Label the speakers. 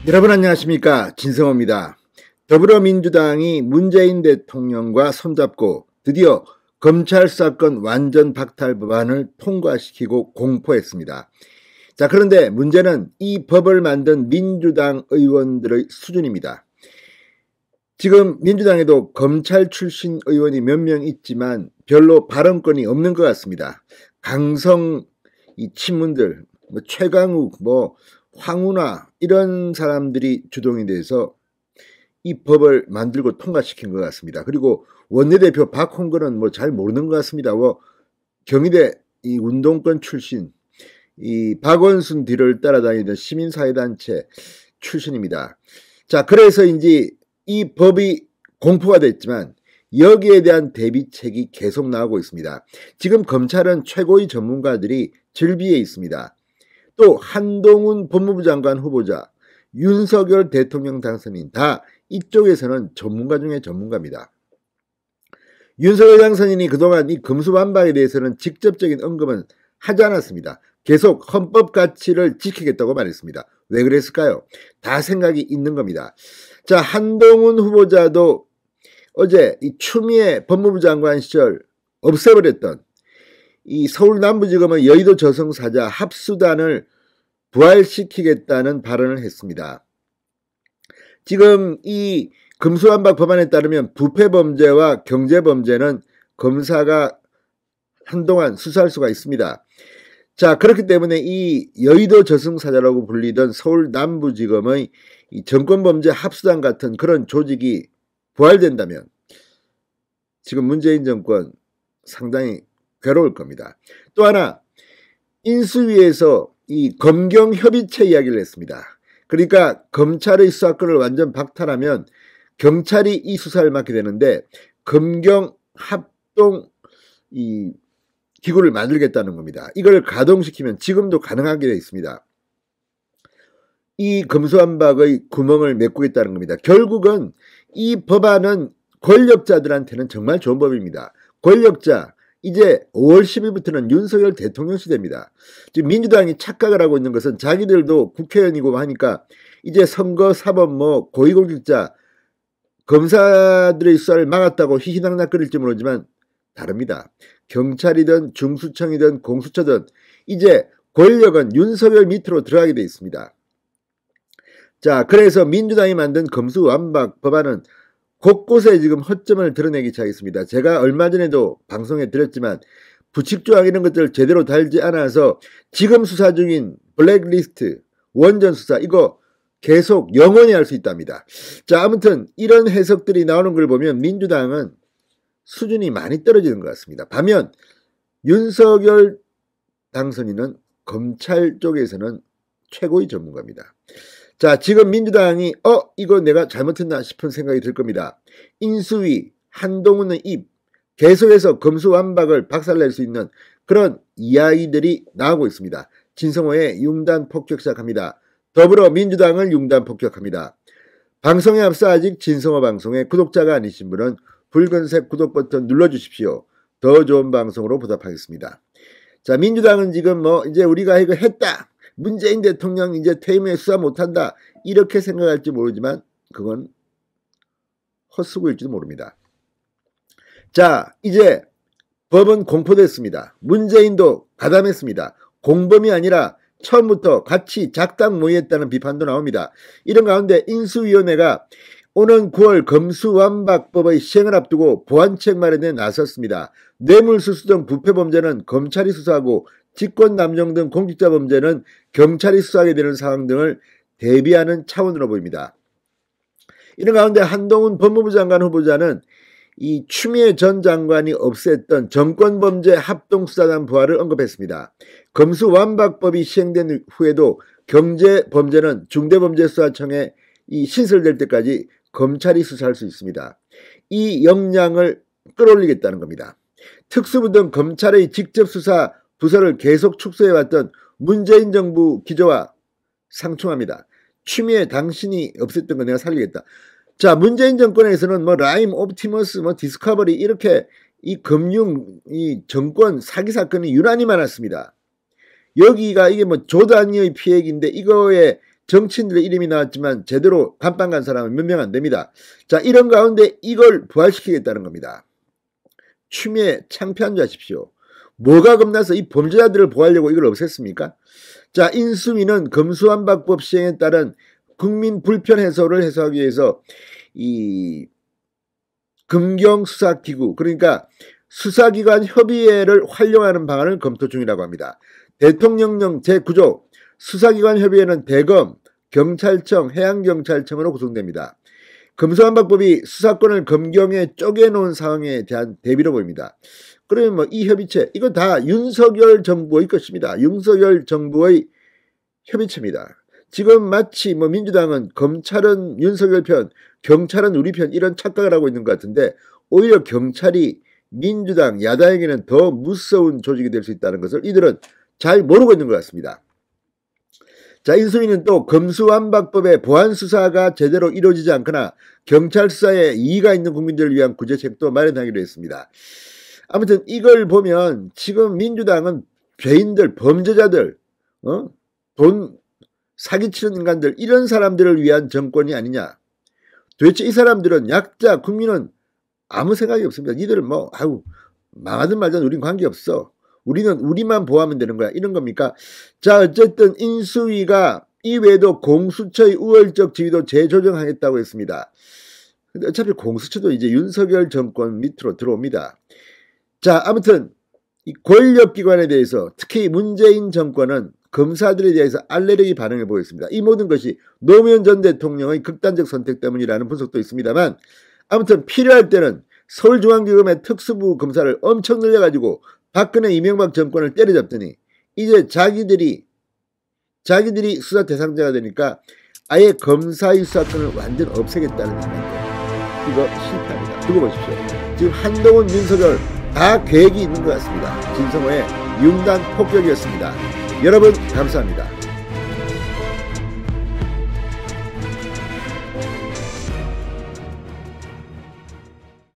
Speaker 1: 여러분 안녕하십니까, 진성호입니다. 더불어민주당이 문재인 대통령과 손잡고 드디어 검찰 사건 완전 박탈 법안을 통과시키고 공포했습니다. 자, 그런데 문제는 이 법을 만든 민주당 의원들의 수준입니다. 지금 민주당에도 검찰 출신 의원이 몇 명 있지만 별로 발언권이 없는 것 같습니다. 강성 이 친문들, 최강욱, 황운하 이런 사람들이 주동이 돼서 이 법을 만들고 통과시킨 것 같습니다. 그리고 원내대표 박홍근은 잘 모르는 것 같습니다. 경희대 이 운동권 출신, 이 박원순 뒤를 따라다니던 시민사회단체 출신입니다. 자, 그래서인지 이 법이 공포가 됐지만 여기에 대한 대비책이 계속 나오고 있습니다. 지금 검찰은 최고의 전문가들이 즐비해 있습니다. 또 한동훈 법무부 장관 후보자, 윤석열 대통령 당선인 다 이쪽에서는 전문가 중에 전문가입니다. 윤석열 당선인이 그동안 이 금수반박에 대해서는 직접적인 언급은 하지 않았습니다. 계속 헌법 가치를 지키겠다고 말했습니다. 왜 그랬을까요? 다 생각이 있는 겁니다. 자, 한동훈 후보자도 어제 이 추미애 법무부 장관 시절 없애버렸던 이 서울 남부지검의 여의도 저승사자 합수단을 부활시키겠다는 발언을 했습니다. 지금 이 금수반박 법안에 따르면 부패범죄와 경제범죄는 검사가 한동안 수사할 수가 있습니다. 자, 그렇기 때문에 이 여의도 저승사자라고 불리던 서울 남부지검의 이 정권범죄 합수단 같은 그런 조직이 부활된다면 지금 문재인 정권 상당히 괴로울 겁니다. 또 하나, 인수위에서 이 검경협의체 이야기를 했습니다. 그러니까 검찰의 수사권을 완전 박탈하면 경찰이 이 수사를 맡게 되는데 검경합동 이 기구를 만들겠다는 겁니다. 이걸 가동시키면 지금도 가능하게 되어 있습니다. 이 금수반박의 구멍을 메꾸겠다는 겁니다. 결국은 이 법안은 권력자들한테는 정말 좋은 법입니다. 권력자, 이제 5월 10일부터는 윤석열 대통령 시대입니다. 지금 민주당이 착각을 하고 있는 것은 자기들도 국회의원이고 하니까 이제 선거, 사법, 고위공직자, 검사들의 수사를 막았다고 희희낙낙거릴지 모르지만 다릅니다. 경찰이든 중수청이든 공수처든 이제 권력은 윤석열 밑으로 들어가게 되어 있습니다. 자, 그래서 민주당이 만든 검수완박 법안은 곳곳에 지금 허점을 드러내기 시작했습니다. 제가 얼마 전에도 방송에 드렸지만 부칙조항 이런 것들을 제대로 달지 않아서 지금 수사 중인 블랙리스트, 원전 수사 이거 계속 영원히 할 수 있답니다. 자, 아무튼 이런 해석들이 나오는 걸 보면 민주당은 수준이 많이 떨어지는 것 같습니다. 반면 윤석열 당선인은 검찰 쪽에서는 최고의 전문가입니다. 자, 지금 민주당이 이거 내가 잘못했나 싶은 생각이 들 겁니다. 인수위, 한동훈의 입, 계속해서 검수완박을 박살낼 수 있는 그런 이야기들이 나오고 있습니다. 진성호의 융단 폭격 시작합니다. 더불어민주당을 융단 폭격합니다. 방송에 앞서 아직 진성호 방송의 구독자가 아니신 분은 붉은색 구독 버튼 눌러주십시오. 더 좋은 방송으로 보답하겠습니다. 자, 민주당은 지금 이제 우리가 이거 했다. 문재인 대통령 이제 퇴임 후에 수사 못한다. 이렇게 생각할지 모르지만 그건 헛수고일지도 모릅니다. 자, 이제 법은 공포됐습니다. 문재인도 가담했습니다. 공범이 아니라 처음부터 같이 작당 모의했다는 비판도 나옵니다. 이런 가운데 인수위원회가 오는 9월 검수완박법의 시행을 앞두고 보완책 마련에 나섰습니다. 뇌물수수 등 부패범죄는 검찰이 수사하고 직권남용 등 공직자 범죄는 경찰이 수사하게 되는 상황 등을 대비하는 차원으로 보입니다. 이런 가운데 한동훈 법무부 장관 후보자는 이 추미애 전 장관이 없앴던 정권범죄 합동수사단 부활을 언급했습니다. 검수완박법이 시행된 후에도 경제범죄는 중대범죄수사청에 신설될 때까지 검찰이 수사할 수 있습니다. 이 역량을 끌어올리겠다는 겁니다. 특수부 등 검찰의 직접 수사 부서를 계속 축소해왔던 문재인 정부 기조와 상충합니다. 추미애 당신이 없앴던 거 내가 살리겠다. 자, 문재인 정권에서는 라임, 옵티머스, 디스커버리 이렇게 이 금융, 이 정권 사기 사건이 유난히 많았습니다. 여기가 이게 조 단위의 피해액인데 이거에 정치인들의 이름이 나왔지만 제대로 감방 간 사람은 몇 명 안 됩니다. 자, 이런 가운데 이걸 부활시키겠다는 겁니다. 추미애 창피한 줄 아십시오. 뭐가 겁나서 이 범죄자들을 보호하려고 이걸 없앴습니까? 자, 인수위는 검수완박법 시행에 따른 국민 불편 해소를 해소하기 위해서 이 검경수사기구, 그러니까 수사기관 협의회를 활용하는 방안을 검토 중이라고 합니다. 대통령령 제9조 수사기관 협의회는 대검, 경찰청, 해양경찰청으로 구성됩니다. 검수완박법이 수사권을 검경에 쪼개놓은 상황에 대한 대비로 보입니다. 그러면 뭐 이 협의체, 이거 다 윤석열 정부의 것입니다. 윤석열 정부의 협의체입니다. 지금 마치 뭐 민주당은 검찰은 윤석열 편, 경찰은 우리 편 이런 착각을 하고 있는 것 같은데 오히려 경찰이 민주당, 야당에게는 더 무서운 조직이 될 수 있다는 것을 이들은 잘 모르고 있는 것 같습니다. 자, 인수위는 또 검수완박법의 보안수사가 제대로 이루어지지 않거나 경찰 수사에 이의가 있는 국민들을 위한 구제책도 마련하기로 했습니다. 아무튼 이걸 보면 지금 민주당은 죄인들, 범죄자들, 돈 사기치는 인간들, 이런 사람들을 위한 정권이 아니냐. 도대체 이 사람들은 약자, 국민은 아무 생각이 없습니다. 니들은 뭐 망하든 말든 우린 관계없어. 우리는 우리만 보호하면 되는 거야. 이런 겁니까? 자, 어쨌든 인수위가 이외에도 공수처의 우월적 지위도 재조정하겠다고 했습니다. 근데 어차피 공수처도 이제 윤석열 정권 밑으로 들어옵니다. 자, 아무튼 이 권력기관에 대해서 특히 문재인 정권은 검사들에 대해서 알레르기 반응을 보였습니다. 이 모든 것이 노무현 전 대통령의 극단적 선택 때문이라는 분석도 있습니다만 아무튼 필요할 때는 서울중앙지검의 특수부 검사를 엄청 늘려가지고 박근혜 이명박 정권을 때려잡더니 이제 자기들이 수사 대상자가 되니까 아예 검사의 수사권을 완전 없애겠다는 얘기입니다. 이거 실패합니다. 두고 보십시오. 지금 한동훈, 윤석열 다 계획이 있는 것 같습니다. 진성호의 융단 폭격이었습니다. 여러분 감사합니다.